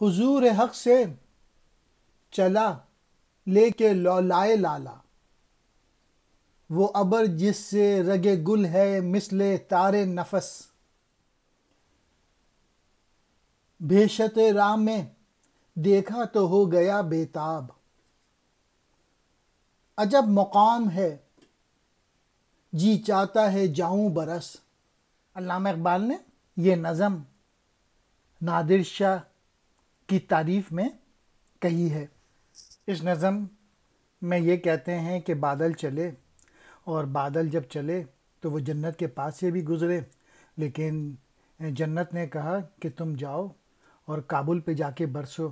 حضور حق سے چلا لے کے لولائے لالا، وہ ابر جس سے رگ گل ہے مثل تار نفس، بھیشت راہ میں دیکھا تو ہو گیا بےتاب، عجب مقام ہے جی چاہتا ہے جاؤں برس۔ علامہ اقبال نے یہ نظم نادر شاہ کی تعریف میں کہی ہے۔ اس نظم میں یہ کہتے ہیں کہ بادل چلے، اور بادل جب چلے تو وہ جنت کے پاس سے بھی گزرے، لیکن جنت نے کہا کہ تم جاؤ اور کابل پہ جا کے برسو،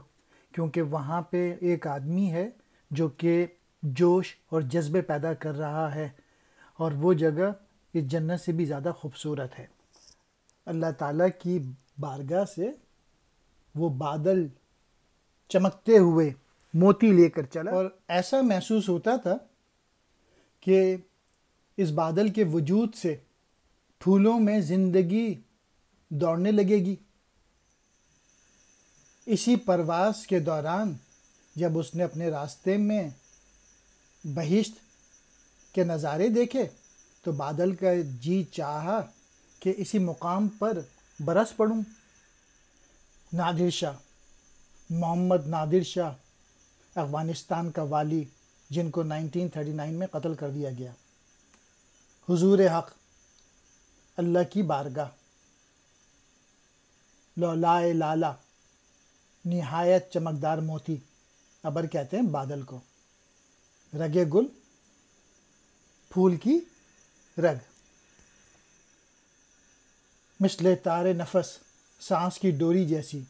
کیونکہ وہاں پہ ایک آدمی ہے جو کہ جوش اور جذبے پیدا کر رہا ہے، اور وہ جگہ اس جنت سے بھی زیادہ خوبصورت ہے۔ اللہ تعالیٰ کی بارگاہ سے وہ بادل چمکتے ہوئے موتی لے کر چلا، اور ایسا محسوس ہوتا تھا کہ اس بادل کے وجود سے پھولوں میں زندگی دوڑنے لگے گی۔ اسی پرواز کے دوران جب اس نے اپنے راستے میں بہشت کے نظارے دیکھے تو بادل کا جی چاہا کہ اسی مقام پر برس پڑوں۔ نادر شاہ، محمد نادر شاہ، افغانستان کا والی، جن کو 1939 میں قتل کر دیا گیا۔ حضور حق اللہ کی بارگاہ، لولائے لالا، نہایت چمکدار موتی، ابر کہتے ہیں بادل کو، رگ گل، پھول کی رگ، مثل تار نفس، سانس کی ڈوری جیسی،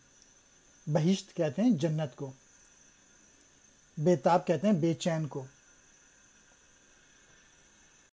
بہشت کہتے ہیں جنت کو، بےتاب کہتے ہیں بے چین کو۔